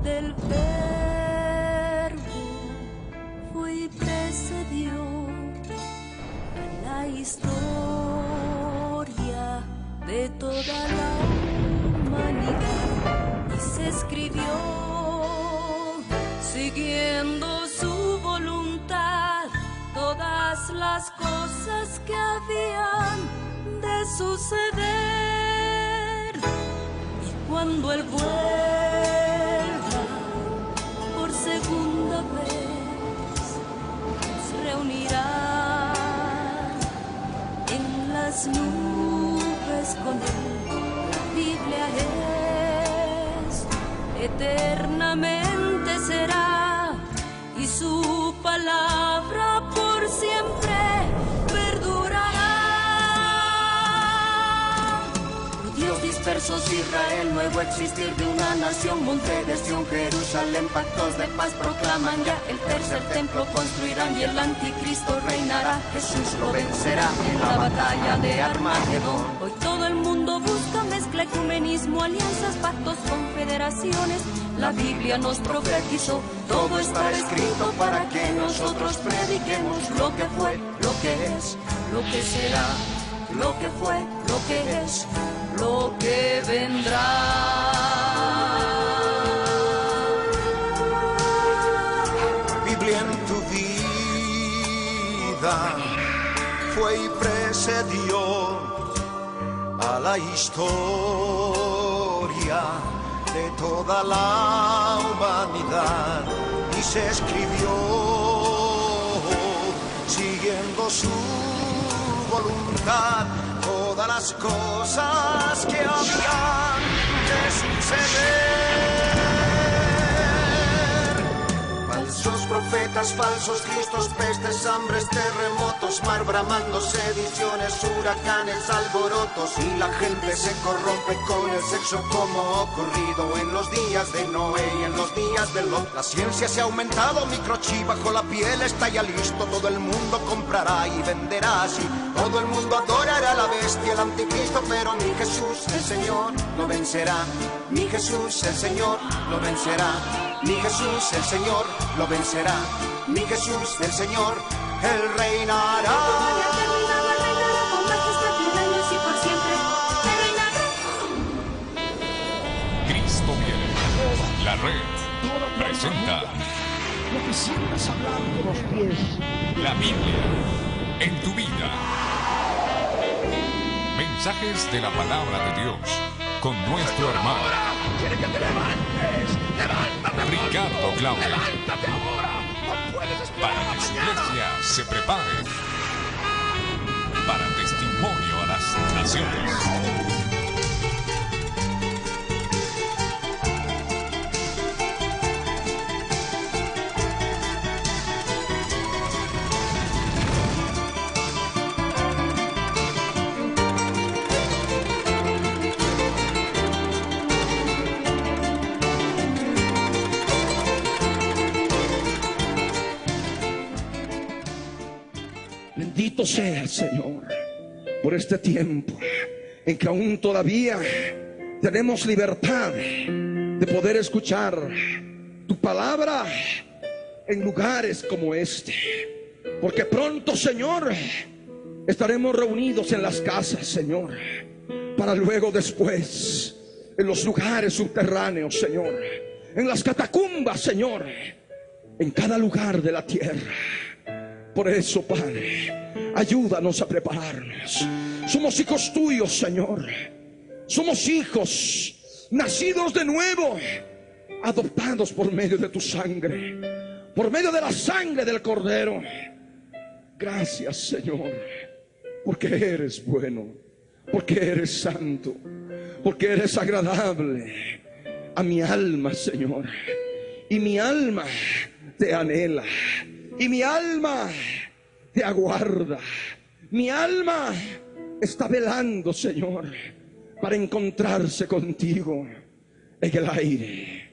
del Verbo fue y precedió a la historia de toda la humanidad y se escribió siguiendo su voluntad todas las cosas que habían de suceder. Y cuando Él vuelva por segunda vez, nos reunirá en las nubes con Él. La Biblia es eternamente será, y su palabra por siempre perdurará. Oh Dios dispersos Israel, nuevo existir de una nación, monte de Sión, Jerusalén, pactos de paz proclaman ya, el tercer templo construirán y el anticristo reinará. Jesús lo vencerá en la batalla de Armagedón. Hoy todo el mundo busca mezcla, ecumenismo, alianzas, pactos, confederaciones. La Biblia nos profetizó, todo está escrito para que nosotros prediquemos lo que fue, lo que es, lo que será, lo que fue, lo que es, lo que vendrá. Biblia en tu vida fue y precedió a la historia de toda la humanidad y se escribió siguiendo su voluntad todas las cosas que habían de suceder. Falsos profetas, falsos cristos, pestes, hambres, terremotos, mar bramando, sediciones, huracanes, alborotos, y la gente se corrompe con el sexo como ocurrido en los días de Noé y en los días de Lot. La ciencia se ha aumentado, microchip bajo la piel está ya listo, todo el mundo comprará y venderá así, todo el mundo adorará a la bestia, el anticristo, pero mi Jesús el Señor lo vencerá, mi Jesús el Señor lo vencerá, mi Jesús el Señor lo vencerá, mi Jesús el Señor, Él reinará. Con majestad mil años y por siempre, Él reinará. Cristo viene. La red presenta Lo que siempre es hablar de los pies. la Biblia en tu vida. Mensajes de la palabra de Dios con nuestro hermano Quiere que te levantes. Levántate. Ricardo Claudio, Levántate ahora. No puedes esperar para a que su mañana. iglesia se prepare para testimonio a las naciones. Bendito sea el Señor por este tiempo en que aún todavía tenemos libertad de poder escuchar tu palabra en lugares como este, porque pronto, Señor, estaremos reunidos en las casas, Señor, para luego después en los lugares subterráneos, Señor, en las catacumbas, Señor, en cada lugar de la tierra. Por eso, Padre, ayúdanos a prepararnos. Somos hijos tuyos, Señor. Somos hijos nacidos de nuevo, adoptados por medio de tu sangre, por medio de la sangre del Cordero. Gracias, Señor, porque eres bueno, porque eres santo, porque eres agradable a mi alma, Señor. Y mi alma te anhela, y mi alma te aguarda. Mi alma está velando, Señor, para encontrarse contigo en el aire.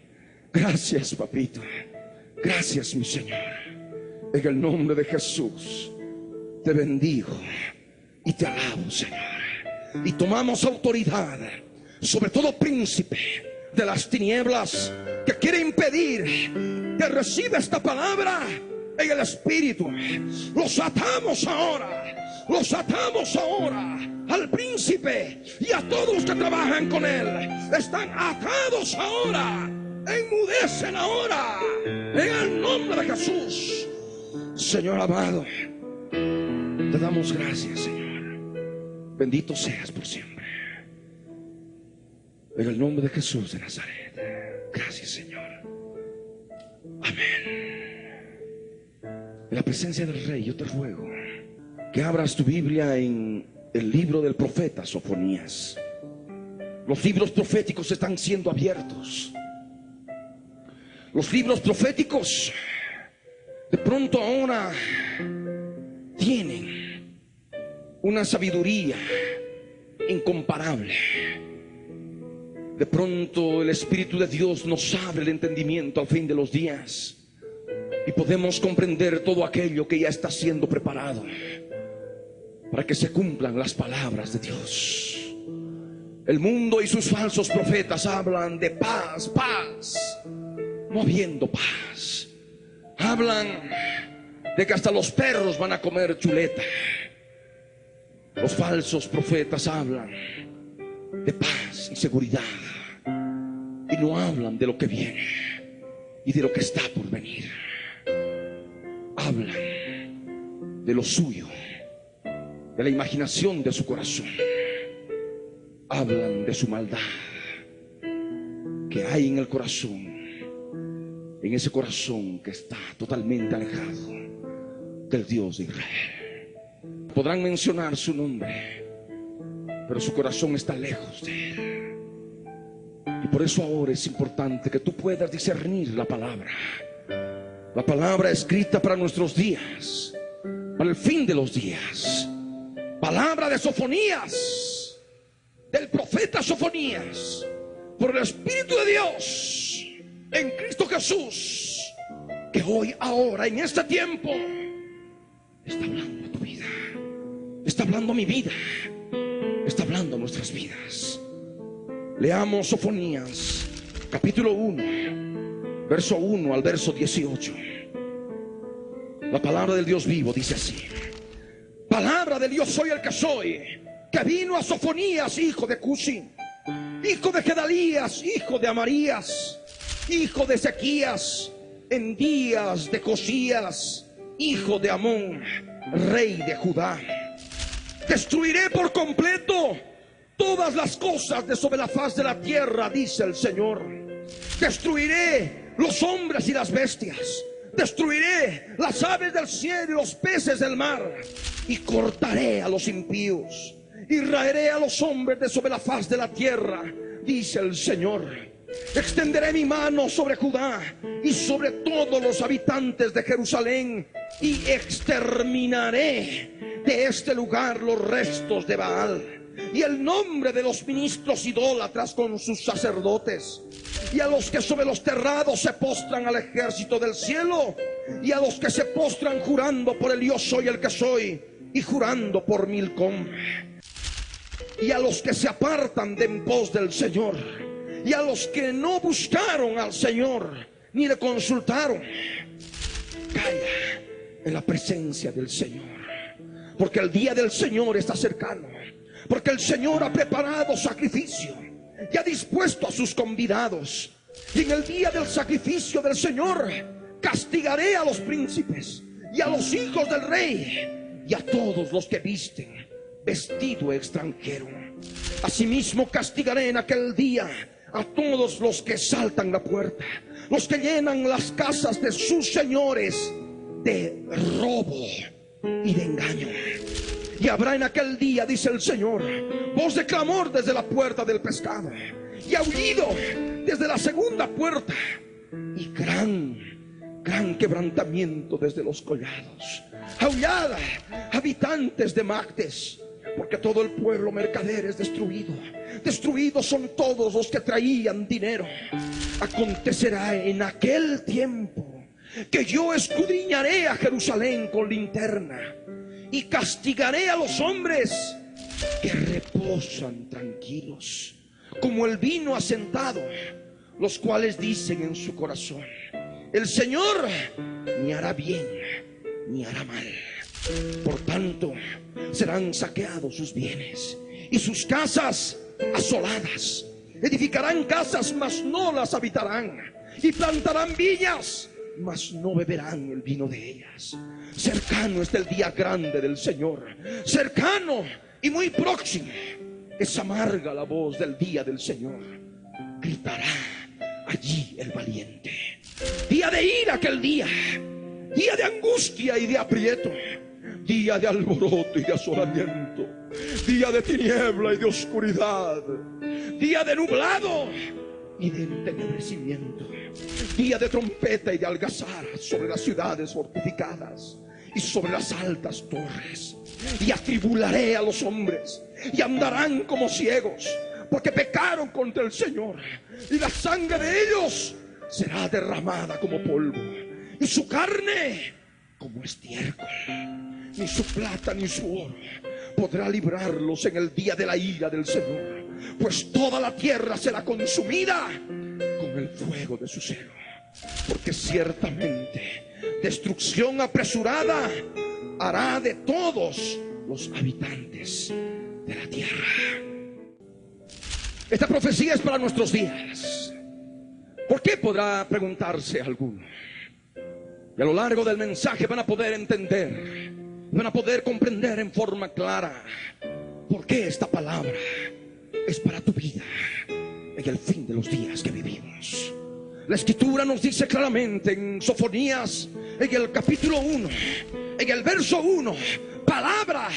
Gracias, papito. Gracias, mi Señor. En el nombre de Jesús te bendigo y te alabo, Señor. Y tomamos autoridad sobre todo príncipe, de las tinieblas que quiere impedir que reciba esta palabra en el Espíritu. Los atamos ahora, los atamos ahora al príncipe y a todos los que trabajan con él. Están atados ahora, enmudecen ahora en el nombre de Jesús. Señor amado, te damos gracias, Señor. Bendito seas por siempre, en el nombre de Jesús de Nazaret. Gracias, Señor. Amén. En la presencia del Rey, yo te ruego que abras tu Biblia en el libro del profeta Sofonías. Los libros proféticos están siendo abiertos. Los libros proféticos de pronto ahora tienen una sabiduría incomparable. De pronto el Espíritu de Dios nos abre el entendimiento al fin de los días y podemos comprender todo aquello que ya está siendo preparado para que se cumplan las palabras de Dios. El mundo y sus falsos profetas hablan de paz, paz, no habiendo paz. Hablan de que hasta los perros van a comer chuleta. Los falsos profetas hablan de paz y seguridad y no hablan de lo que viene y de lo que está por venir. Hablan de lo suyo, de la imaginación de su corazón. Hablan de su maldad que hay en el corazón, en ese corazón que está totalmente alejado del Dios de Israel. Podrán mencionar su nombre, pero su corazón está lejos de él. Y por eso ahora es importante que tú puedas discernir la palabra escrita para nuestros días, para el fin de los días. Palabra de Sofonías, del profeta Sofonías, por el Espíritu de Dios en Cristo Jesús, que hoy, ahora, en este tiempo está hablando a tu vida, está hablando a mi vida, está hablando a nuestras vidas. Leamos Sofonías capítulo 1, verso 1 al verso 18. La palabra del Dios vivo dice así: palabra del Dios soy el que soy, que vino a Sofonías, hijo de Cusi, hijo de Gedalías, hijo de Amarías, hijo de Ezequías, en días de Josías, hijo de Amón, rey de Judá. Destruiré por completo todas las cosas de sobre la faz de la tierra, dice el Señor. Destruiré los hombres y las bestias, destruiré las aves del cielo y los peces del mar, y cortaré a los impíos, y raeré a los hombres de sobre la faz de la tierra, dice el Señor. Extenderé mi mano sobre Judá y sobre todos los habitantes de Jerusalén, y exterminaré de este lugar los restos de Baal y el nombre de los ministros idólatras con sus sacerdotes, y a los que sobre los terrados se postran al ejército del cielo, y a los que se postran jurando por el yo soy el que soy, y jurando por Milcom, y a los que se apartan de en pos del Señor, y a los que no buscaron al Señor ni le consultaron. Calla en la presencia del Señor, porque el día del Señor está cercano, porque el Señor ha preparado sacrificio y ha dispuesto a sus convidados. Y en el día del sacrificio del Señor castigaré a los príncipes y a los hijos del rey y a todos los que visten vestido extranjero. Asimismo castigaré en aquel día a todos los que saltan la puerta, los que llenan las casas de sus señores de robo y de engaño. Y habrá en aquel día, dice el Señor, voz de clamor desde la puerta del pescado, y aullido desde la segunda puerta, y gran quebrantamiento desde los collados. Aullad, habitantes de Magdes, porque todo el pueblo mercader es destruido. Destruidos son todos los que traían dinero. Acontecerá en aquel tiempo que yo escudriñaré a Jerusalén con linterna, y castigaré a los hombres que reposan tranquilos, como el vino asentado, los cuales dicen en su corazón: el Señor ni hará bien ni hará mal. Por tanto, serán saqueados sus bienes y sus casas asoladas. Edificarán casas, mas no las habitarán, y plantarán viñas, mas no beberán el vino de ellas. Cercano está el día grande del Señor, cercano y muy próximo. Es amarga la voz del día del Señor. Gritará allí el valiente. Día de ira aquel día, día de angustia y de aprieto, día de alboroto y de asolamiento, día de tiniebla y de oscuridad, día de nublado y de entenebrecimiento, día de trompeta y de algazara sobre las ciudades fortificadas y sobre las altas torres. Y atribularé a los hombres, y andarán como ciegos, porque pecaron contra el Señor, y la sangre de ellos será derramada como polvo, y su carne como estiércol. Ni su plata ni su oro podrá librarlos en el día de la ira del Señor, pues toda la tierra será consumida con el fuego de su celo. Porque ciertamente destrucción apresurada hará de todos los habitantes de la tierra. Esta profecía es para nuestros días. ¿Por qué? Podrá preguntarse alguno. Y a lo largo del mensaje van a poder entender, van a poder comprender en forma clara por qué esta palabra es para tu vida en el fin de los días que vivimos. La Escritura nos dice claramente en Sofonías, en el capítulo 1, en el verso 1, palabra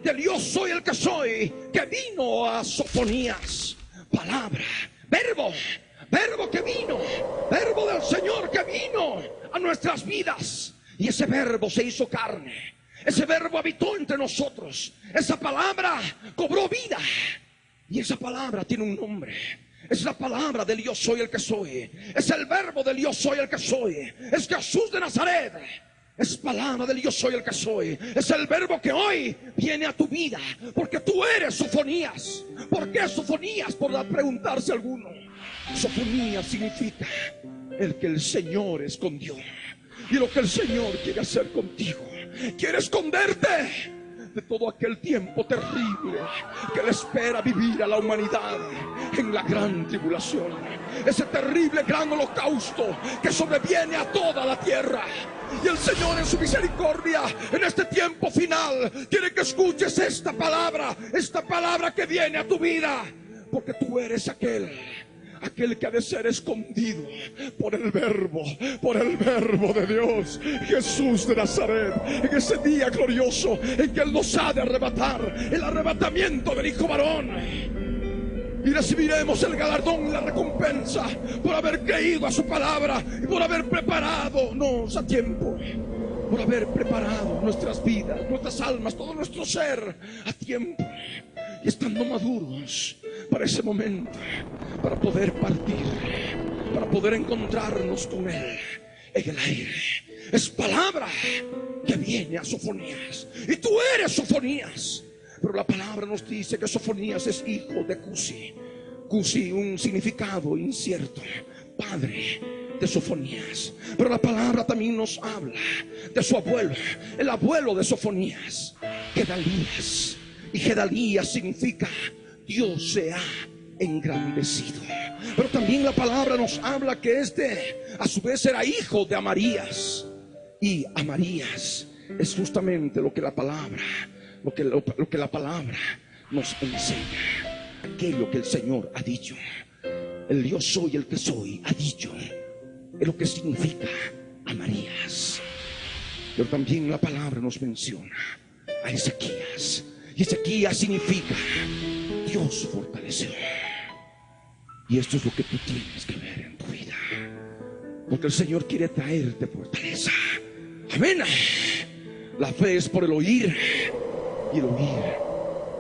del yo soy el que soy, que vino a Sofonías. Palabra, verbo que vino, verbo del Señor que vino a nuestras vidas. Y ese verbo se hizo carne, ese verbo habitó entre nosotros, esa palabra cobró vida. Y esa palabra tiene un nombre. Es la palabra del yo soy el que soy. Es el verbo del yo soy el que soy. Es Jesús de Nazaret. Es palabra del yo soy el que soy. Es el verbo que hoy viene a tu vida, porque tú eres Sofonías. ¿Por qué Sofonías? Por preguntarse alguno. Sofonías significa el que el Señor escondió. Y lo que el Señor quiere hacer contigo, quiere esconderte de todo aquel tiempo terrible que le espera vivir a la humanidad en la gran tribulación. Ese terrible gran holocausto que sobreviene a toda la tierra. Y el Señor en su misericordia, en este tiempo final, quiere que escuches esta palabra que viene a tu vida. Porque tú eres aquel que ha de ser escondido por el verbo de Dios, Jesús de Nazaret, en ese día glorioso en que Él nos ha de arrebatar, el arrebatamiento del Hijo varón. Y recibiremos el galardón, la recompensa por haber creído a su palabra y por haber preparado a tiempo, por haber preparado nuestras vidas, nuestras almas, todo nuestro ser a tiempo, y estando maduros para ese momento, para poder partir, para poder encontrarnos con Él en el aire. Es palabra que viene a Sofonías, y tú eres Sofonías. Pero la palabra nos dice que Sofonías es hijo de Cusi. Cusi, un significado incierto, padre de Sofonías. Pero la palabra también nos habla de su abuelo, el abuelo de Sofonías, Gedalías. Y Gedalías significa Dios se ha engrandecido. Pero también la palabra nos habla que a su vez era hijo de Amarías. Y Amarías es justamente lo que la palabra nos enseña, aquello que el Señor ha dicho. El yo soy el que soy ha dicho, es lo que significa Amarías. Pero también la palabra nos menciona a Ezequías, y Ezequías significa Dios fortaleció. Y esto es lo que tú tienes que ver en tu vida, porque el Señor quiere traerte fortaleza. Amén. La fe es por el oír, y el oír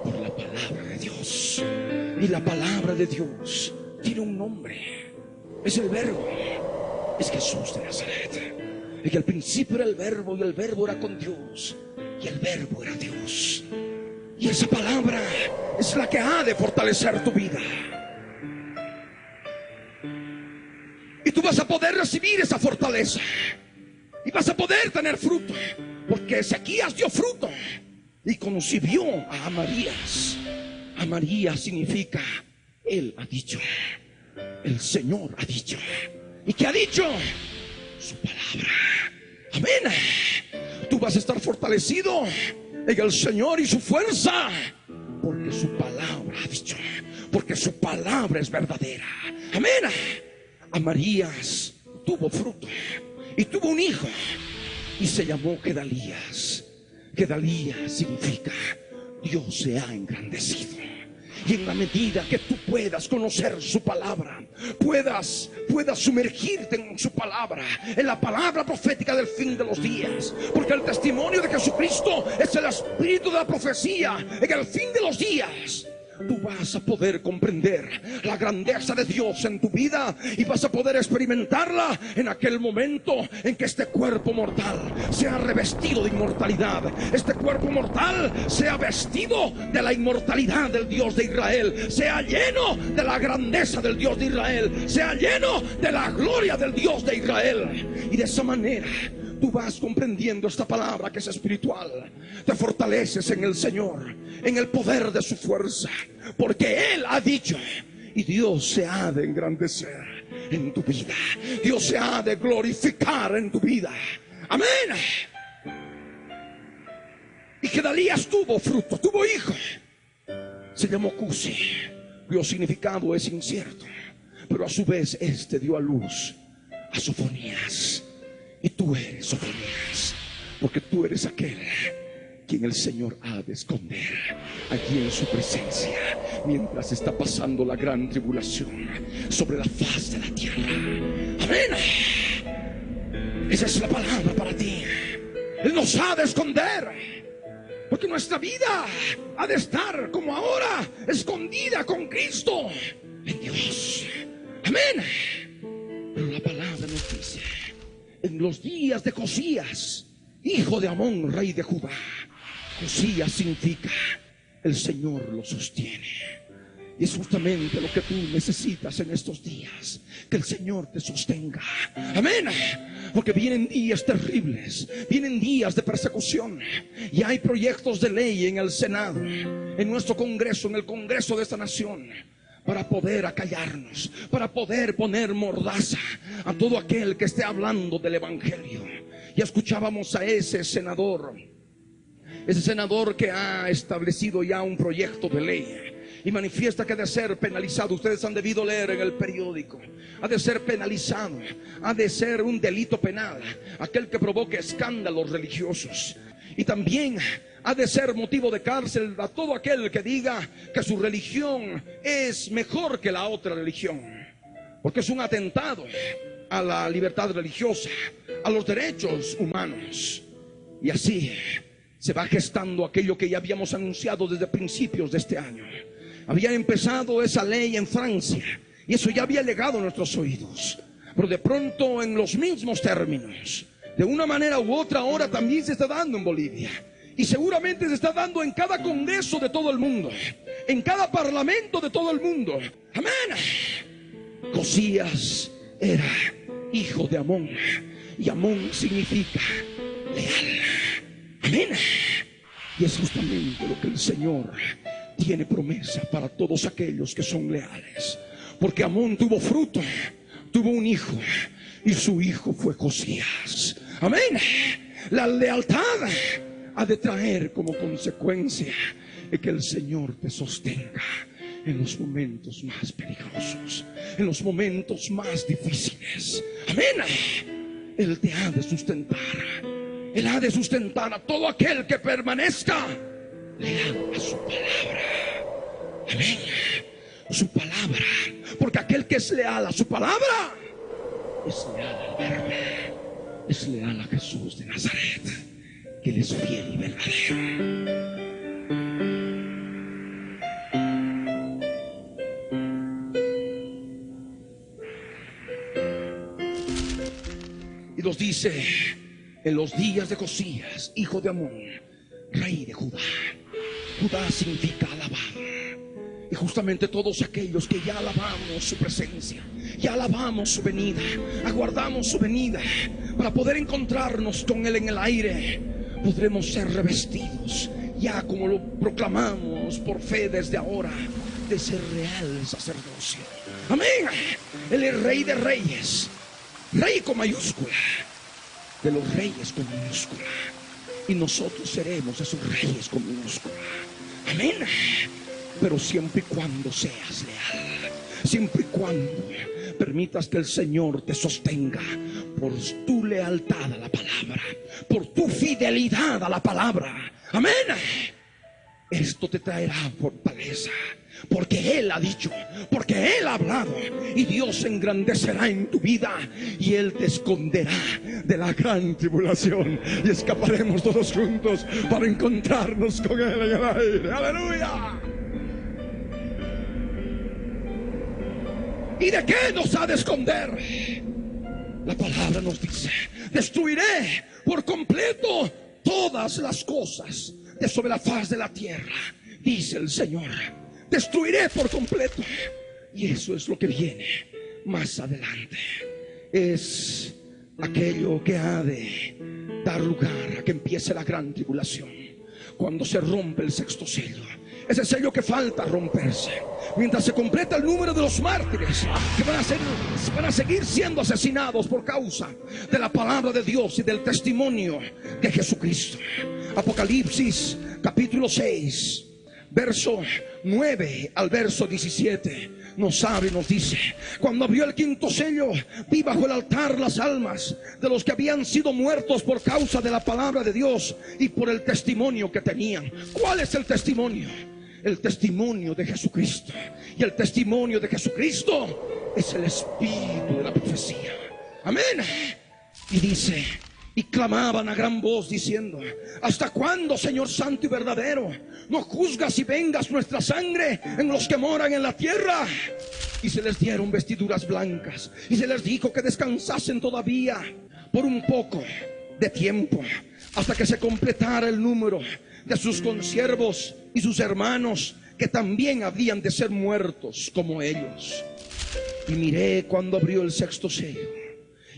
por la palabra de Dios. Y la palabra de Dios tiene un nombre, es el verbo, es Jesús de Nazaret. Y que al principio era el verbo, y el verbo era con Dios, y el verbo era Dios. Y esa palabra es la que ha de fortalecer tu vida. tú vas a poder recibir esa fortaleza. Y vas a poder tener fruto. Porque Ezequías dio fruto y concibió a Amarías. Amarías significa: Él ha dicho, el Señor ha dicho. ¿Y qué ha dicho? Su palabra. Amén. Tú vas a estar fortalecido en el Señor y su fuerza, porque su palabra ha dicho, porque su palabra es verdadera. Amén. Amarías tuvo fruto y tuvo un hijo y se llamó Gedalías. Gedalías significa: Dios se ha engrandecido. Y en la medida que tú puedas conocer su palabra, puedas sumergirte en su palabra, en la palabra profética del fin de los días, porque el testimonio de Jesucristo es el espíritu de la profecía en el fin de los días. Tú vas a poder comprender la grandeza de Dios en tu vida y vas a poder experimentarla en aquel momento en que este cuerpo mortal sea revestido de inmortalidad. Este cuerpo mortal sea vestido de la inmortalidad del Dios de Israel, sea lleno de la grandeza del Dios de Israel, sea lleno de la gloria del Dios de Israel. Y de esa manera tú vas comprendiendo esta palabra que es espiritual. Te fortaleces en el Señor, en el poder de su fuerza, porque Él ha dicho. Y Dios se ha de engrandecer en tu vida. Dios se ha de glorificar en tu vida. Amén. Y Gedalías tuvo fruto, tuvo hijo. Se llamó Cusi, cuyo significado es incierto, pero a su vez este dio a luz a Sofonías. Y tú eres Sofonías, porque tú eres aquel quien el Señor ha de esconder allí en su presencia, mientras está pasando la gran tribulación sobre la faz de la tierra. Amén. Esa es la palabra para ti. Él nos ha de esconder, porque nuestra vida ha de estar como ahora, escondida con Cristo en Dios. Amén. Pero la palabra nos dice: en los días de Josías, hijo de Amón, rey de Judá. Josías significa: el Señor lo sostiene. Y es justamente lo que tú necesitas en estos días, que el Señor te sostenga. Amén. Porque vienen días terribles, vienen días de persecución, y hay proyectos de ley en el Senado, en nuestro Congreso, en el Congreso de esta nación, para poder acallarnos, para poder poner mordaza a todo aquel que esté hablando del Evangelio. Ya escuchábamos a ese senador que ha establecido ya un proyecto de ley y manifiesta que ha de ser penalizado. Ustedes han debido leer en el periódico: ha de ser penalizado, ha de ser un delito penal aquel que provoque escándalos religiosos. Y también ha de ser motivo de cárcel a todo aquel que diga que su religión es mejor que la otra religión, porque es un atentado a la libertad religiosa, a los derechos humanos. Y así se va gestando aquello que ya habíamos anunciado desde principios de este año. Había empezado esa ley en Francia y eso ya había llegado a nuestros oídos, pero de pronto, en los mismos términos, de una manera u otra, ahora también se está dando en Bolivia. Y seguramente se está dando en cada congreso de todo el mundo, en cada parlamento de todo el mundo. Amén. Josías era hijo de Amón, y Amón significa leal. Amén. Y es justamente lo que el Señor tiene promesa para todos aquellos que son leales. Porque Amón tuvo fruto, tuvo un hijo, y su hijo fue Josías. Amén. La lealtad ha de traer como consecuencia que el Señor te sostenga en los momentos más peligrosos, en los momentos más difíciles. Amén. Él te ha de sustentar. Él ha de sustentar a todo aquel que permanezca leal a su palabra. Amén. Su palabra. Porque aquel que es leal a su palabra es leal al Verbo, es leal a Jesús de Nazaret, que Él es fiel y verdadero. Y nos dice: en los días de Josías, hijo de Amón, rey de Judá. Judá significa alabar. Y justamente todos aquellos que ya alabamos su presencia, y alabamos su venida, aguardamos su venida para poder encontrarnos con Él en el aire. Podremos ser revestidos, ya como lo proclamamos por fe desde ahora, de ser real sacerdocio. Amén. Él es Rey de reyes, Rey con mayúscula, de los reyes con minúscula, y nosotros seremos esos reyes con minúscula. Amén. Pero siempre y cuando seas leal, siempre y cuando permitas que el Señor te sostenga por tu lealtad a la palabra, por tu fidelidad a la palabra. Amén. Esto te traerá fortaleza, porque Él ha dicho, porque Él ha hablado, y Dios se engrandecerá en tu vida, y Él te esconderá de la gran tribulación, y escaparemos todos juntos para encontrarnos con Él en el aire. ¡Aleluya! ¿Y de qué nos ha de esconder? La palabra nos dice: destruiré por completo todas las cosas de sobre la faz de la tierra, dice el Señor. Destruiré por completo. Y eso es lo que viene más adelante. Es aquello que ha de dar lugar a que empiece la gran tribulación, cuando se rompe el sexto sello. Ese sello que falta romperse, mientras se completa el número de los mártires que van a seguir siendo asesinados por causa de la palabra de Dios y del testimonio de Jesucristo. Apocalipsis capítulo 6, verso 9 al verso 17 nos habla y nos dice: cuando abrió el quinto sello, vi bajo el altar las almas de los que habían sido muertos por causa de la palabra de Dios y por el testimonio que tenían. ¿Cuál es el testimonio? El testimonio de Jesucristo. Y el testimonio de Jesucristo es el espíritu de la profecía. Amén. Y dice: y clamaban a gran voz diciendo: ¿hasta cuándo, Señor santo y verdadero, no juzgas y vengas nuestra sangre en los que moran en la tierra? Y se les dieron vestiduras blancas, y se les dijo que descansasen todavía por un poco de tiempo, hasta que se completara el número de sus consiervos y sus hermanos, que también habían de ser muertos como ellos. Y miré cuando abrió el sexto sello,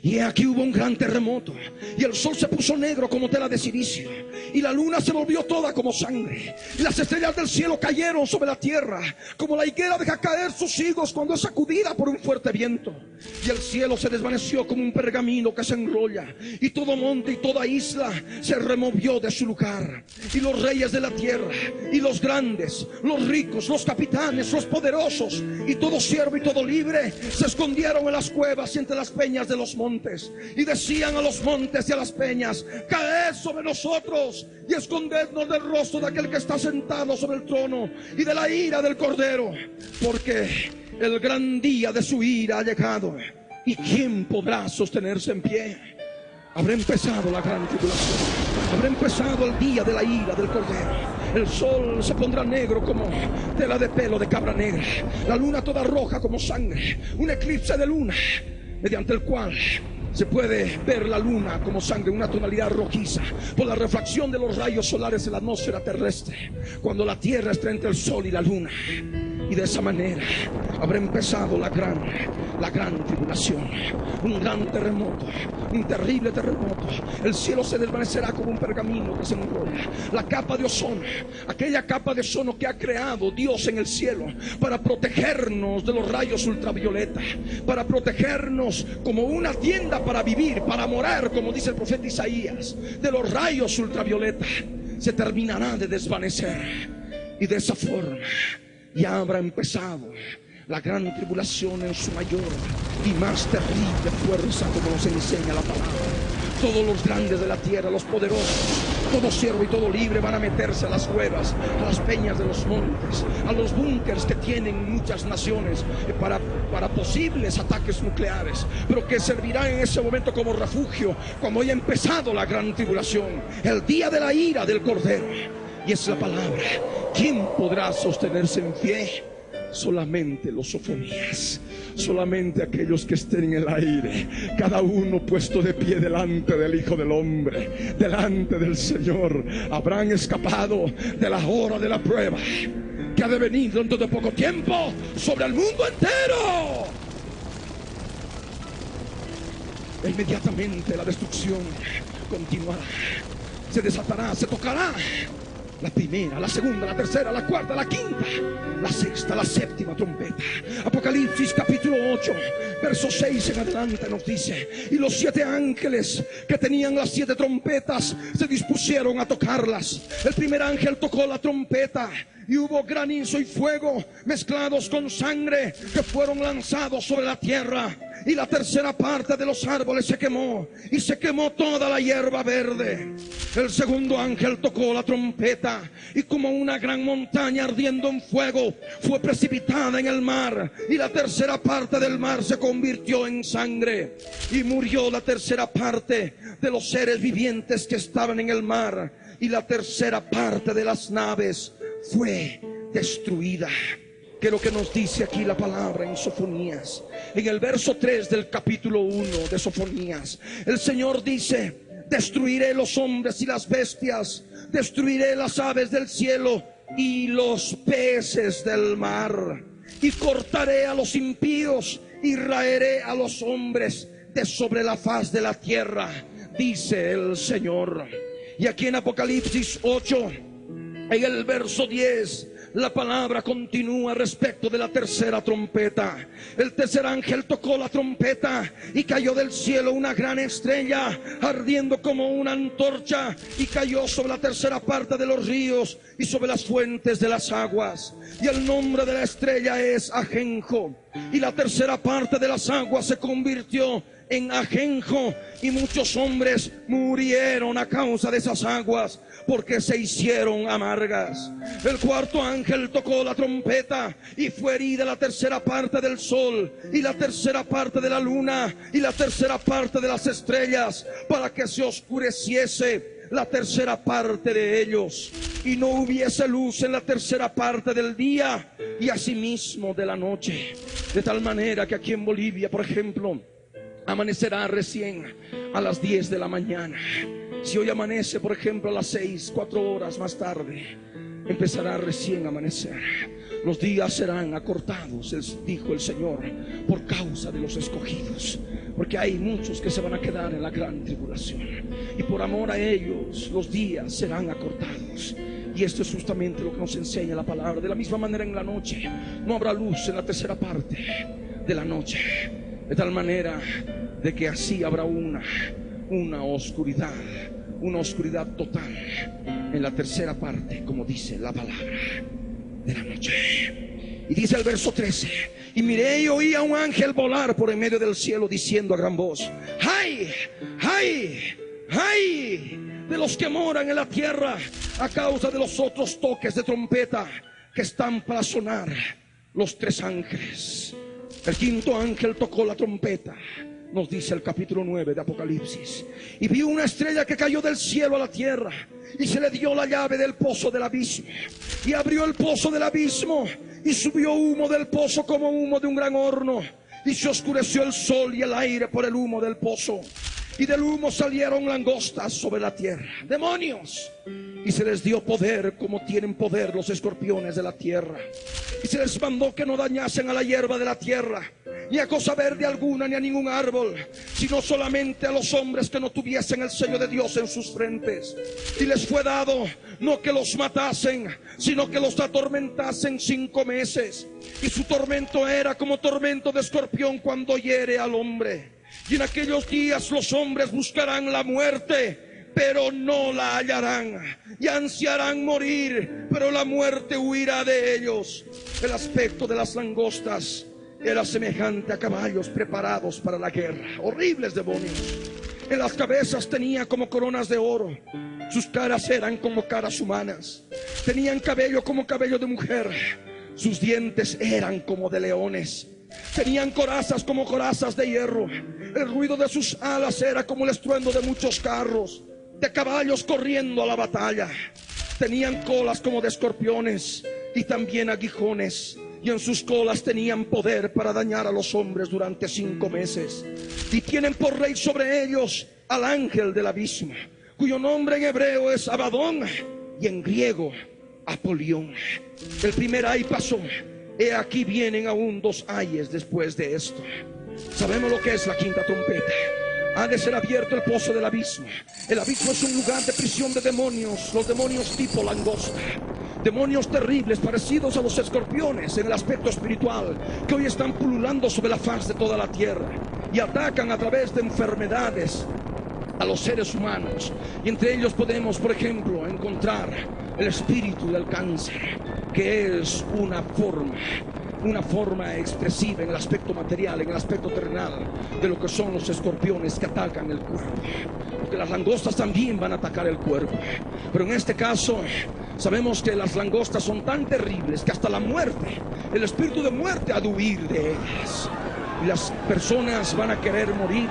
y aquí hubo un gran terremoto, y el sol se puso negro como tela de cilicio, y la luna se volvió toda como sangre, y las estrellas del cielo cayeron sobre la tierra, como la higuera deja caer sus higos cuando es sacudida por un fuerte viento. Y el cielo se desvaneció como un pergamino que se enrolla, y todo monte y toda isla se removió de su lugar. Y los reyes de la tierra, y los grandes, los ricos, los capitanes, los poderosos, y todo siervo y todo libre, se escondieron en las cuevas y entre las peñas de los montes, y decían a los montes y a las peñas: caed sobre nosotros y escondednos del rostro de aquel que está sentado sobre el trono y de la ira del Cordero, porque el gran día de su ira ha llegado, y ¿quién podrá sostenerse en pie? Habrá empezado la gran tribulación, habrá empezado el día de la ira del Cordero. El sol se pondrá negro como tela de pelo de cabra negra, la luna toda roja como sangre, un eclipse de luna, mediante el cual se puede ver la luna como sangre, una tonalidad rojiza, por la refracción de los rayos solares en la atmósfera terrestre, cuando la tierra está entre el sol y la luna. Y de esa manera habrá empezado la gran tribulación, un gran terremoto, un terrible terremoto. El cielo se desvanecerá como un pergamino que se enrolla. La capa de ozono, aquella capa de ozono que ha creado Dios en el cielo para protegernos de los rayos ultravioleta, para protegernos como una tienda para vivir, para morar, como dice el profeta Isaías, de los rayos ultravioleta, se terminará de desvanecer. Y de esa forma ya habrá empezado la gran tribulación en su mayor y más terrible fuerza, como nos enseña la palabra. Todos los grandes de la tierra, los poderosos, todo siervo y todo libre van a meterse a las cuevas, a las peñas de los montes, a los búnkers que tienen muchas naciones para posibles ataques nucleares, pero que servirán en ese momento como refugio cuando haya empezado la gran tribulación, el día de la ira del Cordero. Y es la palabra: ¿quién podrá sostenerse en pie? Solamente los sofonías, solamente aquellos que estén en el aire, cada uno puesto de pie delante del Hijo del Hombre, delante del Señor, habrán escapado de la hora de la prueba que ha de venir dentro de poco tiempo sobre el mundo entero. inmediatamente la destrucción continuará. Se desatará, se tocará la primera, la segunda, la tercera, la cuarta, la quinta, la sexta, la séptima trompeta. Apocalipsis capítulo 8, verso 6 en adelante nos dice: y los 7 ángeles que tenían las 7 trompetas se dispusieron a tocarlas. El primer ángel tocó la trompeta y hubo granizo y fuego mezclados con sangre que fueron lanzados sobre la tierra. Y la tercera parte de los árboles se quemó, y se quemó toda la hierba verde. El segundo ángel tocó la trompeta, y como una gran montaña ardiendo en fuego fue precipitada en el mar, y la tercera parte del mar se convirtió en sangre. Y murió la tercera parte de los seres vivientes que estaban en el mar, y la tercera parte de las naves fue destruida. Que es lo que nos dice aquí la palabra en Sofonías, en el verso 3 del capítulo 1 de Sofonías. El Señor dice: destruiré los hombres y las bestias, destruiré las aves del cielo y los peces del mar, y cortaré a los impíos y raeré a los hombres de sobre la faz de la tierra, dice el Señor. Y aquí en Apocalipsis 8, en el verso 10, la palabra continúa respecto de la tercera trompeta. El tercer ángel tocó la trompeta y cayó del cielo una gran estrella ardiendo como una antorcha, y cayó sobre la tercera parte de los ríos y sobre las fuentes de las aguas. Y el nombre de la estrella es Ajenjo. Y la tercera parte de las aguas se convirtió en ajenjo, y muchos hombres murieron a causa de esas aguas, porque se hicieron amargas. El cuarto ángel tocó la trompeta, y fue herida la tercera parte del sol, y la tercera parte de la luna, y la tercera parte de las estrellas, para que se oscureciese la tercera parte de ellos, y no hubiese luz en la tercera parte del día, y asimismo de la noche. De tal manera que aquí en Bolivia, por ejemplo, amanecerá recién a las 10 de la mañana. Si hoy amanece, por ejemplo, a las 6, 4 horas más tarde, empezará recién a amanecer. Los días serán acortados, dijo el Señor, por causa de los escogidos, porque hay muchos que se van a quedar en la gran tribulación, y por amor a ellos los días serán acortados. Y esto es justamente lo que nos enseña la palabra. De la misma manera, en la noche no habrá luz en la tercera parte de la noche, de tal manera de que así habrá una oscuridad total en la tercera parte, como dice la palabra, de la noche. Y dice el verso 13: y miré y oí a un ángel volar por en medio del cielo, diciendo a gran voz: ¡ay, ay, ay! De los que moran en la tierra, a causa de los otros toques de trompeta que están para sonar los 3 ángeles. El quinto ángel tocó la trompeta, nos dice el capítulo 9 de Apocalipsis, y vi una estrella que cayó del cielo a la tierra, y se le dio la llave del pozo del abismo, y abrió el pozo del abismo, y subió humo del pozo como humo de un gran horno, y se oscureció el sol y el aire por el humo del pozo, y del humo salieron langostas sobre la tierra, demonios, y se les dio poder como tienen poder los escorpiones de la tierra. Y se les mandó que no dañasen a la hierba de la tierra, ni a cosa verde alguna, ni a ningún árbol, sino solamente a los hombres que no tuviesen el sello de Dios en sus frentes. Y les fue dado no que los matasen, sino que los atormentasen 5 meses. Y su tormento era como tormento de escorpión cuando hiere al hombre. Y en aquellos días los hombres buscarán la muerte, pero no la hallarán, y ansiarán morir, pero la muerte huirá de ellos. El aspecto de las langostas era semejante a caballos preparados para la guerra, horribles demonios. En las cabezas tenía como coronas de oro, sus caras eran como caras humanas, tenían cabello como cabello de mujer, sus dientes eran como de leones, tenían corazas como corazas de hierro, el ruido de sus alas era como el estruendo de muchos carros, de caballos corriendo a la batalla. Tenían colas como de escorpiones y también aguijones, y en sus colas tenían poder para dañar a los hombres durante 5 meses. Y tienen por rey sobre ellos al ángel del abismo, cuyo nombre en hebreo es Abadón y en griego Apolión. El primer ay pasó, he aquí vienen aún 2 ayes después de esto. Sabemos lo que es la quinta trompeta. Ha de ser abierto el pozo del abismo. El abismo es un lugar de prisión de demonios, los demonios tipo langosta. Demonios terribles parecidos a los escorpiones en el aspecto espiritual, que hoy están pululando sobre la faz de toda la tierra y atacan a través de enfermedades a los seres humanos. Y entre ellos podemos, por ejemplo, encontrar el espíritu del cáncer, que es una forma expresiva en el aspecto material, en el aspecto terrenal de lo que son los escorpiones que atacan el cuerpo. Porque las langostas también van a atacar el cuerpo, pero en este caso sabemos que las langostas son tan terribles que hasta la muerte, el espíritu de muerte ha de huir de ellas, y las personas van a querer morir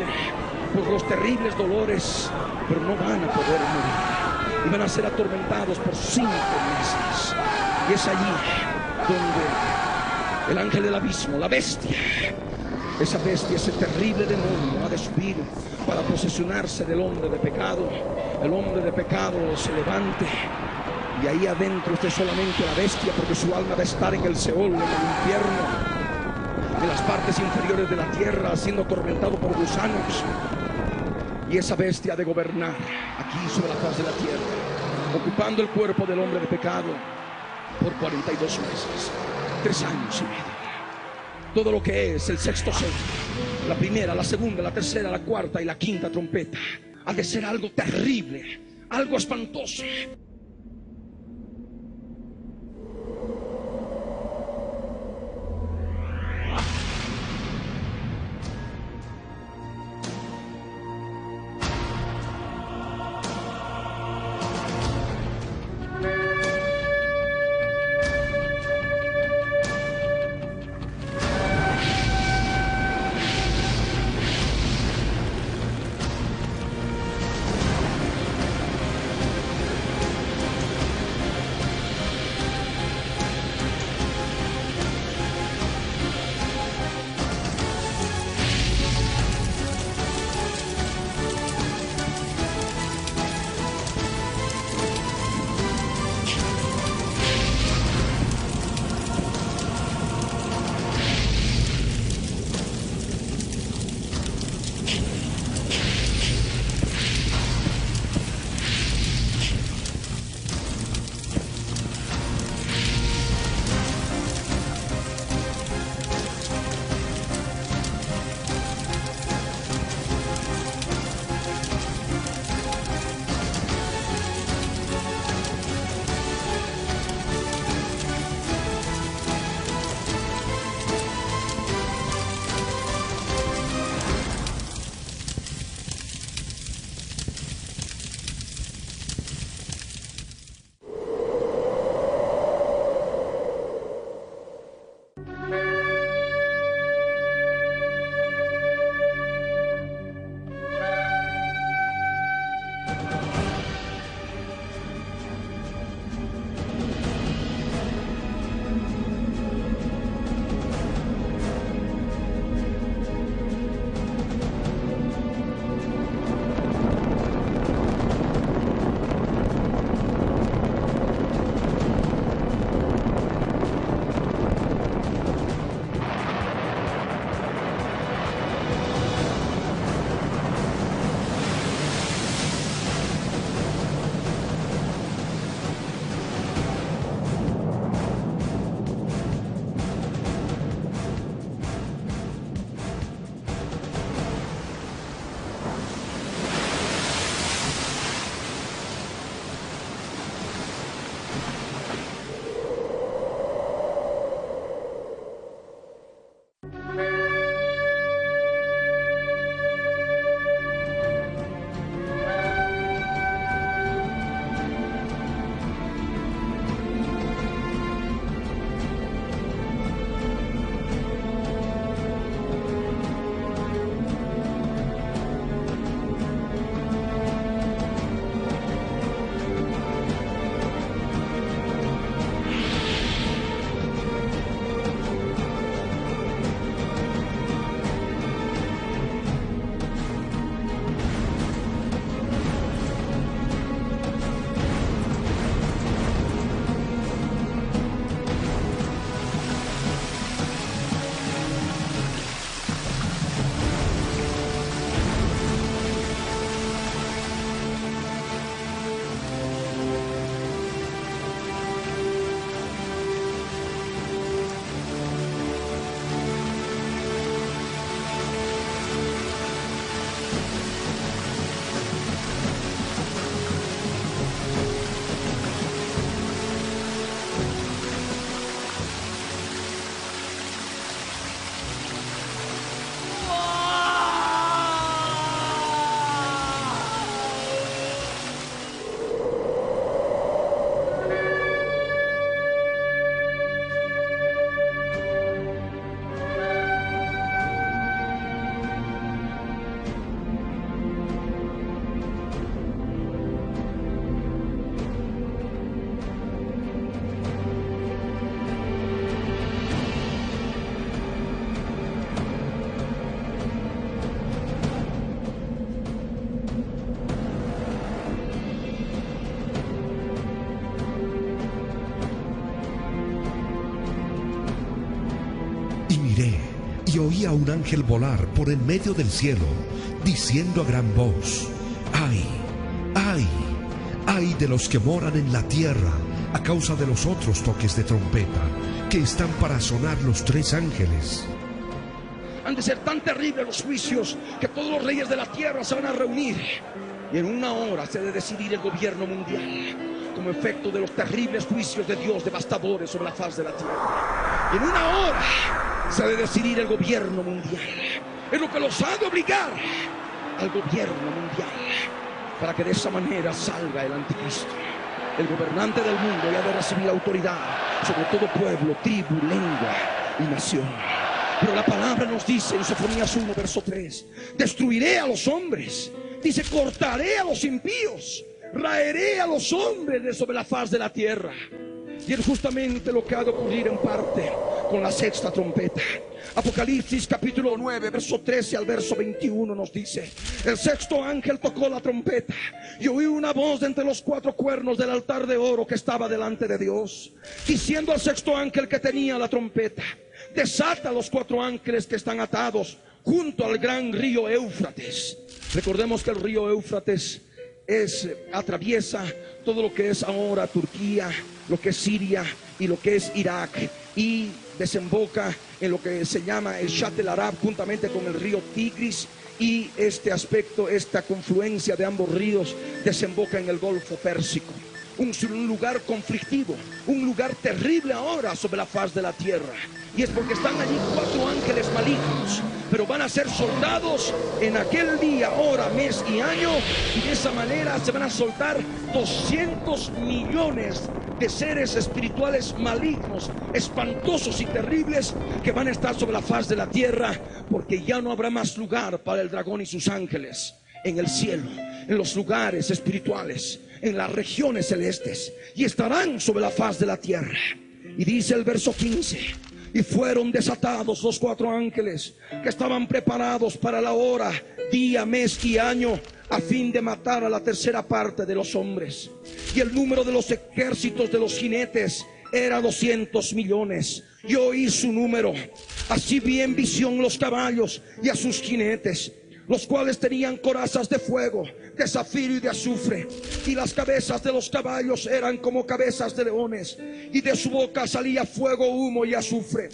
por los terribles dolores, pero no van a poder morir y van a ser atormentados por 5 meses. Y es allí donde el ángel del abismo, la bestia, esa bestia, ese terrible demonio, ha de subir para posesionarse del hombre de pecado. El hombre de pecado se levante y ahí adentro esté solamente la bestia, porque su alma va a estar en el Seol, en el infierno, en las partes inferiores de la tierra, siendo atormentado por gusanos. Y esa bestia ha de gobernar aquí sobre la faz de la tierra, ocupando el cuerpo del hombre de pecado por 42 meses, 3 años y medio. Todo lo que es el sexto sello, la primera, la segunda, la tercera, la cuarta y la quinta trompeta, ha de ser algo terrible, algo espantoso. miré y oí a un ángel volar por en medio del cielo, diciendo a gran voz: ¡ay, ay, ay de los que moran en la tierra a causa de los otros toques de trompeta que están para sonar los 3 ángeles! Han de ser tan terribles los juicios que todos los reyes de la tierra se van a reunir, y en una hora se ha de decidir el gobierno mundial como efecto de los terribles juicios de Dios devastadores sobre la faz de la tierra. Y en una hora se ha de decidir el gobierno mundial. Es lo que los ha de obligar al gobierno mundial, para que de esa manera salga el anticristo. El gobernante del mundo ya ha de recibir autoridad sobre todo pueblo, tribu, lengua y nación. Pero la palabra nos dice en Sofonías 1, verso 3: destruiré a los hombres. Dice: cortaré a los impíos, raeré a los hombres de sobre la faz de la tierra. Y es justamente lo que ha de ocurrir en parte con la 6ª trompeta. Apocalipsis capítulo 9, verso 13 al verso 21 nos dice: el 6º ángel tocó la trompeta y oí una voz de entre los 4 cuernos del altar de oro que estaba delante de Dios, diciendo al 6º ángel que tenía la trompeta: desata a los 4 ángeles que están atados junto al gran río Éufrates. Recordemos que el río Éufrates atraviesa todo lo que es ahora Turquía, lo que es Siria y lo que es Irak, y desemboca en lo que se llama el Shat el Arab, juntamente con el río Tigris, y este aspecto, esta confluencia de ambos ríos, desemboca en el Golfo Pérsico. Un lugar conflictivo, un lugar terrible ahora sobre la faz de la tierra. Y es porque están allí 4 ángeles malignos, pero van a ser soldados en aquel día, hora, mes y año. Y de esa manera se van a soltar 200 millones de seres espirituales malignos, espantosos y terribles, que van a estar sobre la faz de la tierra, porque ya no habrá más lugar para el dragón y sus ángeles en el cielo, en los lugares espirituales, en las regiones celestes, y estarán sobre la faz de la tierra. Y dice el verso 15: y fueron desatados los 4 ángeles que estaban preparados para la hora, día, mes y año, a fin de matar a la 3ª parte de los hombres. Y el número de los ejércitos de los jinetes era 200 millones. Yo oí su número. Así vi en visión los caballos y a sus jinetes, los cuales tenían corazas de fuego, de zafiro y de azufre, y las cabezas de los caballos eran como cabezas de leones, y de su boca salía fuego, humo y azufre.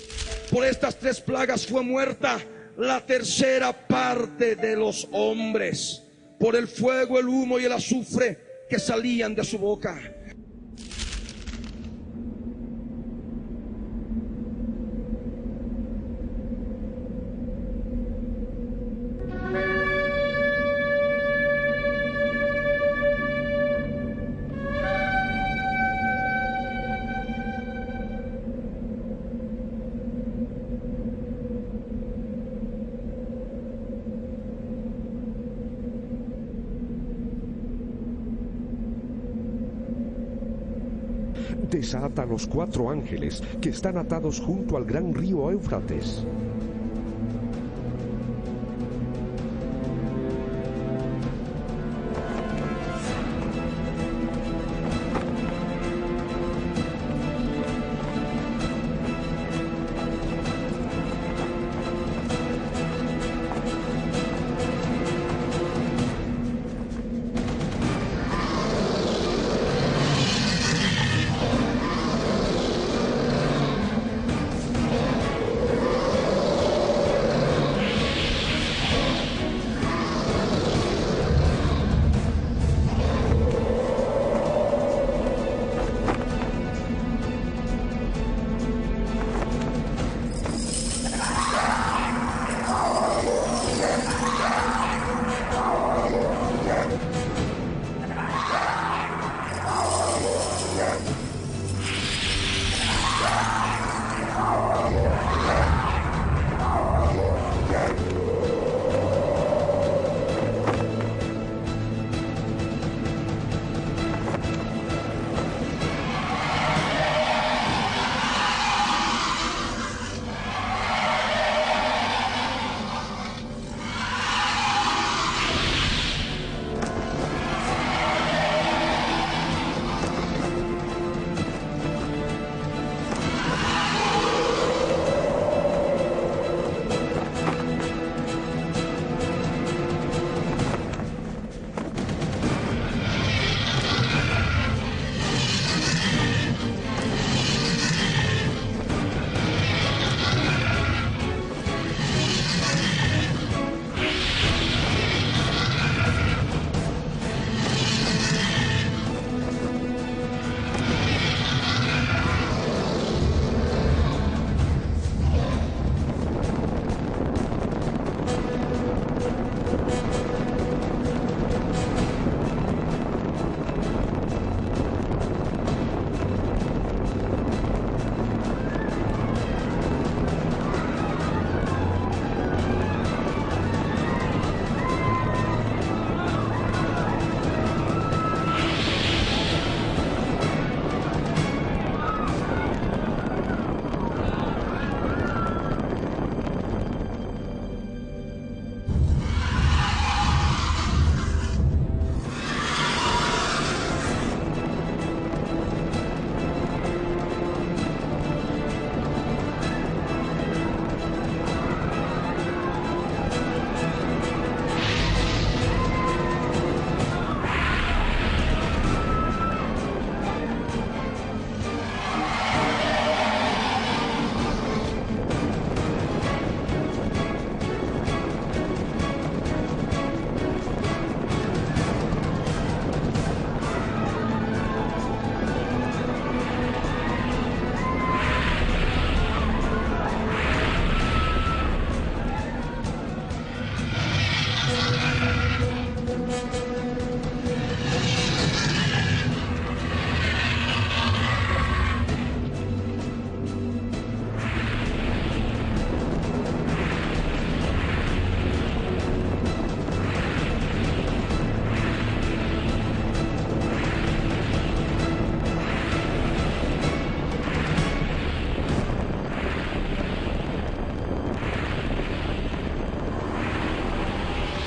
Por estas 3 plagas fue muerta la 3ª parte de los hombres, por el fuego, el humo y el azufre que salían de su boca. Desata a los 4 ángeles que están atados junto al gran río Éufrates.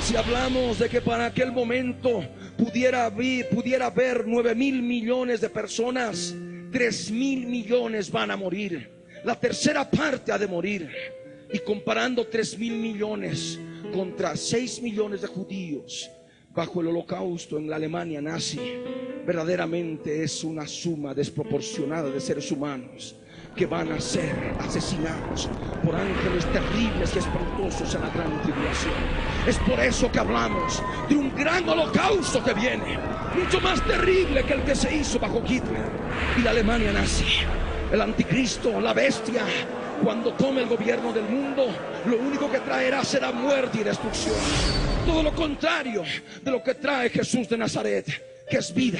Si hablamos de que para aquel momento pudiera haber 9,000 millones de personas, 3,000 millones van a morir. La tercera parte ha de morir. Y comparando 3,000 millones contra 6 millones de judíos bajo el holocausto en la Alemania nazi, verdaderamente es una suma desproporcionada de seres humanos que van a ser asesinados por ángeles terribles y espantosos en la gran tribulación. Es por eso que hablamos de un gran holocausto que viene, mucho más terrible que el que se hizo bajo Hitler y la Alemania nazi. El anticristo, la bestia, cuando tome el gobierno del mundo, lo único que traerá será muerte y destrucción. Todo lo contrario de lo que trae Jesús de Nazaret, que es vida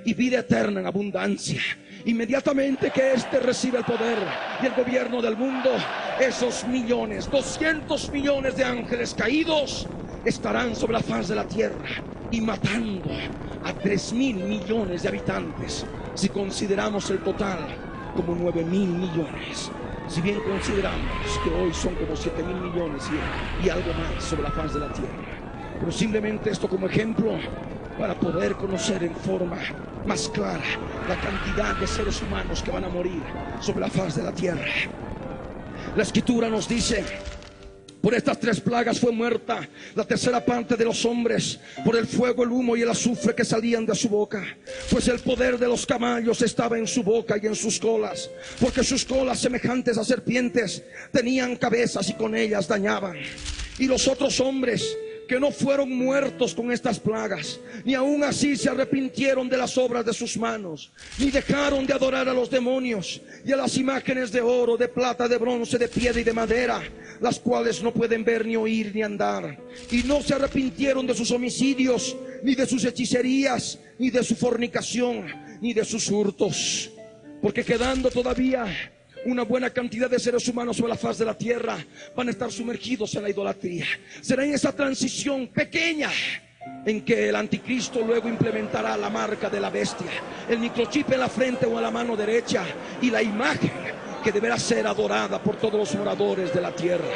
y vida eterna en abundancia. Inmediatamente que éste recibe el poder y el gobierno del mundo, esos millones, 200 millones de ángeles caídos estarán sobre la faz de la tierra y matando a 3,000 millones de habitantes, si consideramos el total como 9,000 millones. Si bien consideramos que hoy son como 7,000 millones y algo más sobre la faz de la tierra. Pero simplemente esto como ejemplo para poder conocer en forma más clara la cantidad de seres humanos que van a morir sobre la faz de la tierra. La Escritura nos dice: por estas 3 plagas fue muerta la tercera parte de los hombres, por el fuego, el humo y el azufre que salían de su boca. Pues el poder de los caballos estaba en su boca y en sus colas, porque sus colas, semejantes a serpientes, tenían cabezas y con ellas dañaban. Y los otros hombres que no fueron muertos con estas plagas, ni aún así se arrepintieron de las obras de sus manos, ni dejaron de adorar a los demonios y a las imágenes de oro, de plata, de bronce, de piedra y de madera, las cuales no pueden ver, ni oír, ni andar. Y no se arrepintieron de sus homicidios, ni de sus hechicerías, ni de su fornicación, ni de sus hurtos. Porque quedando todavía una buena cantidad de seres humanos sobre la faz de la tierra, van a estar sumergidos en la idolatría. Será en esa transición pequeña en que el anticristo luego implementará la marca de la bestia, el microchip en la frente o en la mano derecha, y la imagen que deberá ser adorada por todos los moradores de la tierra.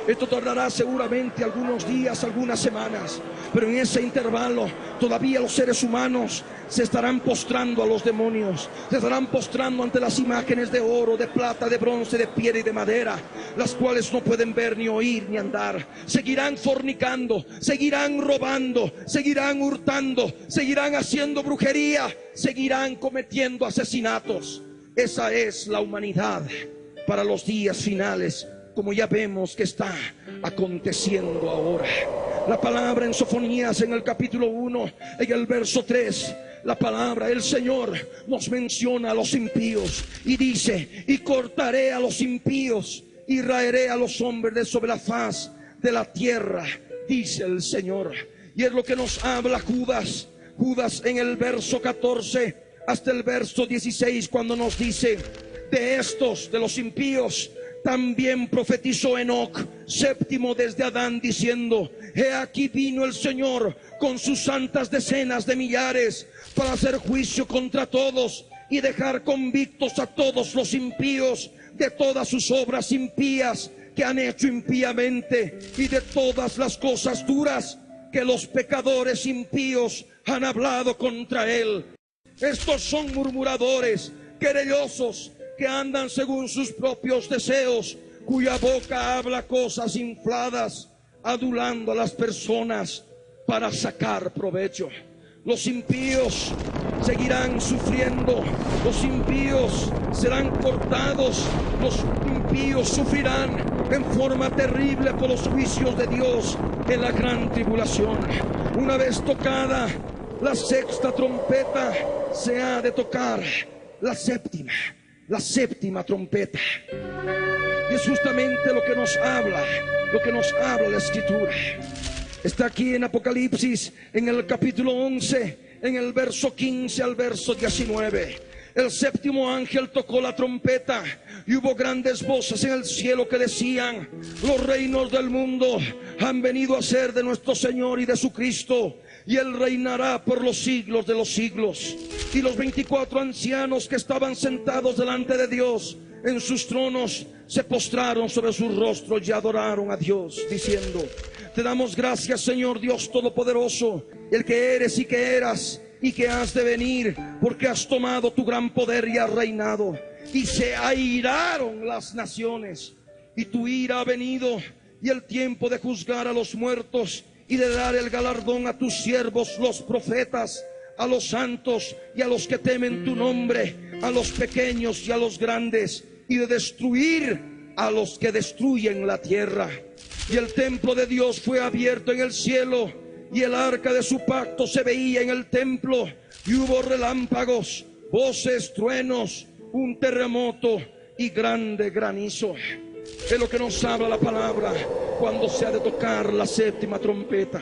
Esto tardará seguramente algunos días, algunas semanas, pero en ese intervalo todavía los seres humanos se estarán postrando a los demonios, se estarán postrando ante las imágenes de oro, de plata, de bronce, de piedra y de madera, las cuales no pueden ver, ni oír, ni andar. Seguirán fornicando, seguirán robando, seguirán hurtando, seguirán haciendo brujería, seguirán cometiendo asesinatos. Esa es la humanidad para los días finales, como ya vemos que está aconteciendo ahora. La palabra en Sofonías, en el capítulo 1, en el verso 3, la palabra, el Señor nos menciona a los impíos y dice: y cortaré a los impíos y raeré a los hombres de sobre la faz de la tierra, dice el Señor. Y es lo que nos habla Judas en el verso 14 hasta el verso 16, cuando nos dice: de estos, de los impíos, también profetizó Enoc, séptimo desde Adán, diciendo: he aquí vino el Señor con sus santas decenas de millares para hacer juicio contra todos y dejar convictos a todos los impíos de todas sus obras impías que han hecho impíamente, y de todas las cosas duras que los pecadores impíos han hablado contra él. Estos son murmuradores, querellosos, que andan según sus propios deseos, cuya boca habla cosas infladas, adulando a las personas para sacar provecho. Los impíos seguirán sufriendo, los impíos serán cortados, los impíos sufrirán en forma terrible por los juicios de Dios en la gran tribulación. Una vez tocada la sexta trompeta, se ha de tocar la séptima trompeta. Y es justamente lo que nos habla la Escritura. Está aquí en Apocalipsis, en el capítulo 11, en el verso 15 al verso 19. El séptimo ángel tocó la trompeta y hubo grandes voces en el cielo que decían: los reinos del mundo han venido a ser de nuestro Señor y de su Cristo, y Él reinará por los siglos de los siglos. Y los 24 ancianos que estaban sentados delante de Dios en sus tronos se postraron sobre sus rostros y adoraron a Dios, diciendo: te damos gracias, Señor Dios Todopoderoso, el que eres y que eras y que has de venir, porque has tomado tu gran poder y has reinado. Y se airaron las naciones, y tu ira ha venido, y el tiempo de juzgar a los muertos y de dar el galardón a tus siervos los profetas, a los santos y a los que temen tu nombre, a los pequeños y a los grandes, y de destruir a los que destruyen la tierra. Y el templo de Dios fue abierto en el cielo, y el arca de su pacto se veía en el templo, y hubo relámpagos, voces, truenos, un terremoto y grande granizo. Es lo que nos habla la palabra cuando se ha de tocar la séptima trompeta.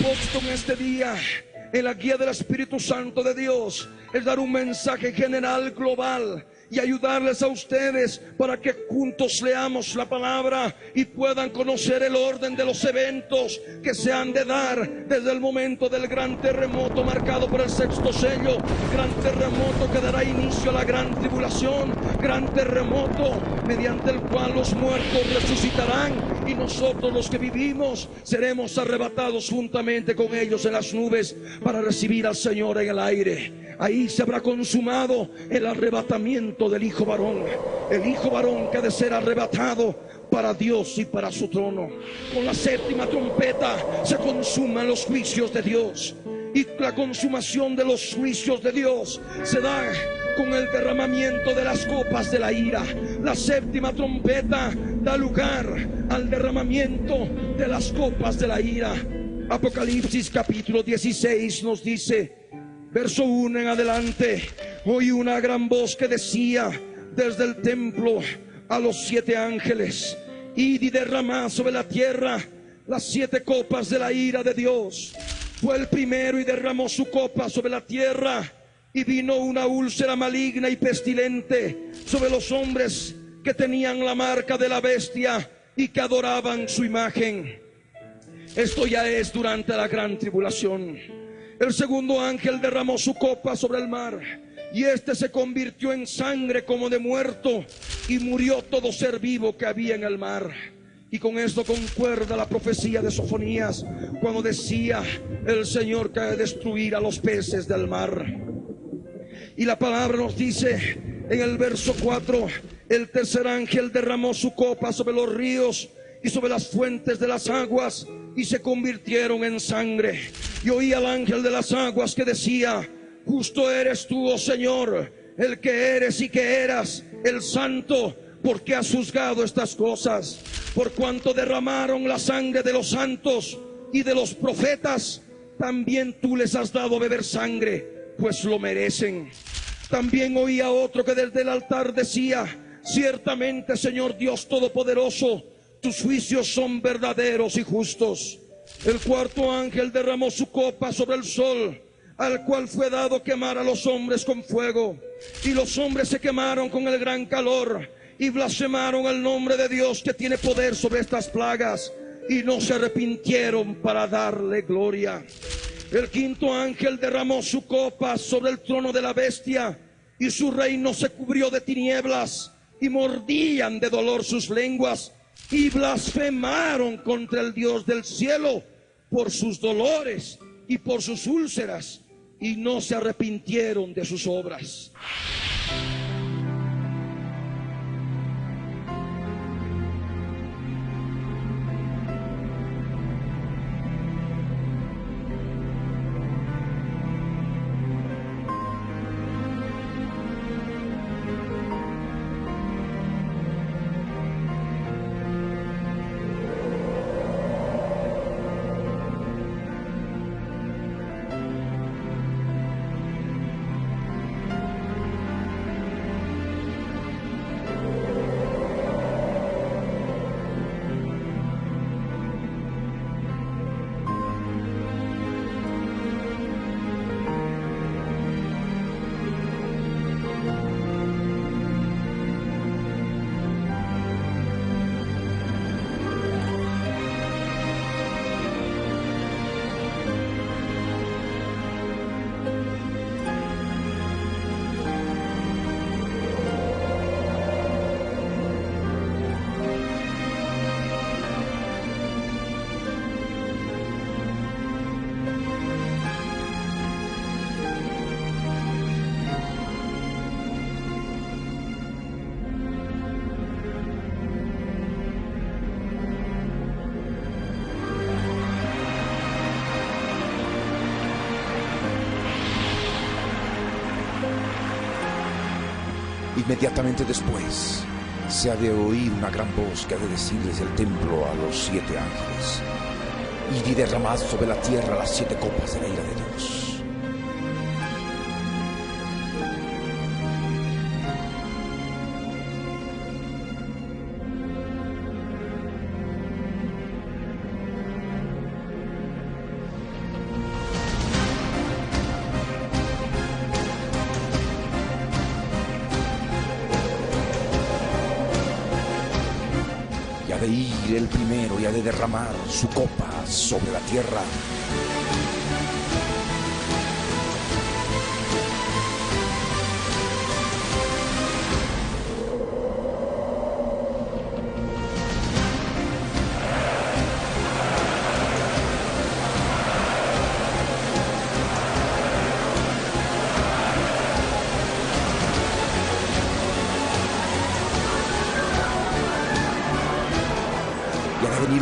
propósito en este día, en la guía del Espíritu Santo de Dios, es dar un mensaje general, global, y ayudarles a ustedes para que juntos leamos la palabra y puedan conocer el orden de los eventos que se han de dar desde el momento del gran terremoto marcado por el sexto sello, gran terremoto que dará inicio a la gran tribulación, gran terremoto mediante el cual los muertos resucitarán y nosotros los que vivimos seremos arrebatados juntamente con ellos en las nubes para recibir al Señor en el aire. Ahí se habrá consumado el arrebatamiento del Hijo varón, el Hijo varón que ha de ser arrebatado para Dios y para su trono. Con la séptima trompeta se consuman los juicios de Dios, y la consumación de los juicios de Dios se da con el derramamiento de las copas de la ira. La séptima trompeta da lugar al derramamiento de las copas de la ira. Apocalipsis capítulo 16 nos dice, verso 1 en adelante: oí una gran voz que decía desde el templo a los 7 ángeles: id y derramad sobre la tierra las 7 copas de la ira de Dios. Fue el primero y derramó su copa sobre la tierra, y vino una úlcera maligna y pestilente sobre los hombres que tenían la marca de la bestia y que adoraban su imagen. Esto ya es durante la gran tribulación. El segundo ángel derramó su copa sobre el mar, y este se convirtió en sangre como de muerto, y murió todo ser vivo que había en el mar. Y con esto concuerda la profecía de Sofonías, cuando decía el Señor que ha de destruir a los peces del mar. Y la palabra nos dice en el verso 4: el tercer ángel derramó su copa sobre los ríos y sobre las fuentes de las aguas, y se convirtieron en sangre. Y oí al ángel de las aguas que decía: justo eres tú, oh Señor, el que eres y que eras, el santo, porque has juzgado estas cosas. Por cuanto derramaron la sangre de los santos y de los profetas, también tú les has dado a beber sangre, pues lo merecen. También oí a otro que desde el altar decía: ciertamente, Señor Dios Todopoderoso, tus juicios son verdaderos y justos. El cuarto ángel derramó su copa sobre el sol, al cual fue dado quemar a los hombres con fuego. Y los hombres se quemaron con el gran calor, y blasfemaron el nombre de Dios que tiene poder sobre estas plagas, y no se arrepintieron para darle gloria. El quinto ángel derramó su copa sobre el trono de la bestia, y su reino se cubrió de tinieblas, y mordían de dolor sus lenguas, y blasfemaron contra el Dios del cielo por sus dolores y por sus úlceras, y no se arrepintieron de sus obras. Inmediatamente después se ha de oír una gran voz que ha de decir desde el templo a los 7 ángeles: id y derramad sobre la tierra las 7 copas de la ira de Dios. de ir el primero y ha de derramar su copa sobre la tierra.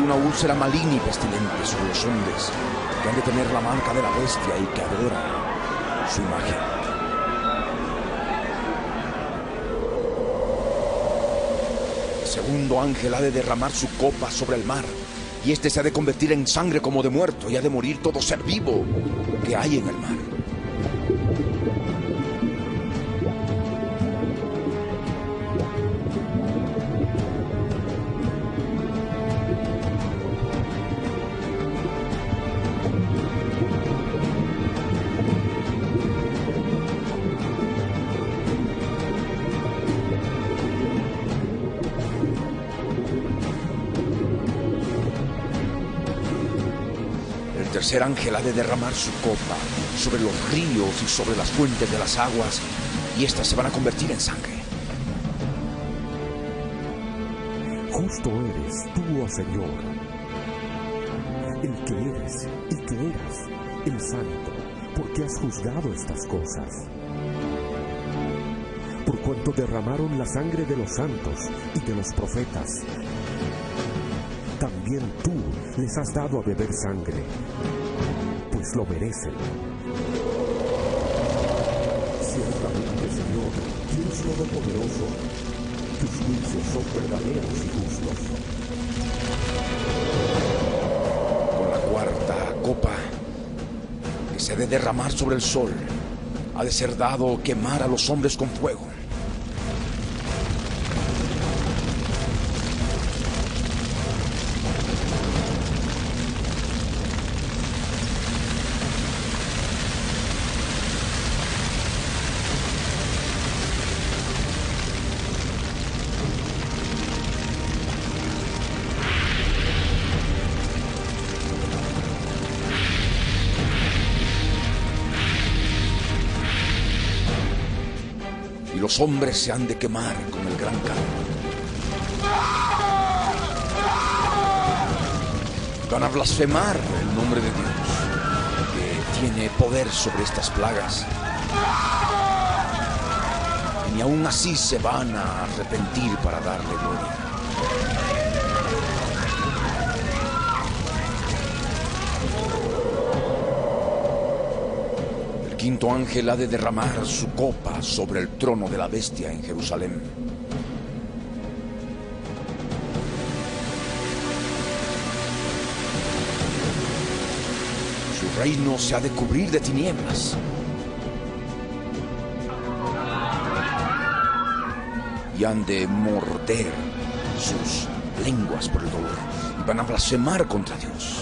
Una úlcera maligna y pestilente sobre los hombres que han de tener la marca de la bestia y que adoran su imagen. El segundo ángel ha de derramar su copa sobre el mar, y este se ha de convertir en sangre como de muerto, y ha de morir todo ser vivo que hay en el mar. El tercer ángel ha de derramar su copa sobre los ríos y sobre las fuentes de las aguas, y éstas se van a convertir en sangre. Justo eres tú, oh Señor, el que eres y que eras, el Santo, porque has juzgado estas cosas. Por cuanto derramaron la sangre de los santos y de los profetas, también tú les has dado a beber sangre, pues lo merecen. Ciertamente, Señor, Dios Todopoderoso, tus juicios son verdaderos y justos. Con la cuarta copa, que se ha de derramar sobre el sol, ha de ser dado quemar a los hombres con fuego. Los hombres se han de quemar con el gran calor. Van a blasfemar el nombre de Dios, que tiene poder sobre estas plagas. Y ni aún así se van a arrepentir para darle gloria. El quinto ángel ha de derramar su copa sobre el trono de la bestia en Jerusalén. Su reino se ha de cubrir de tinieblas. Y han de morder sus lenguas por el dolor. Y van a blasfemar contra Dios.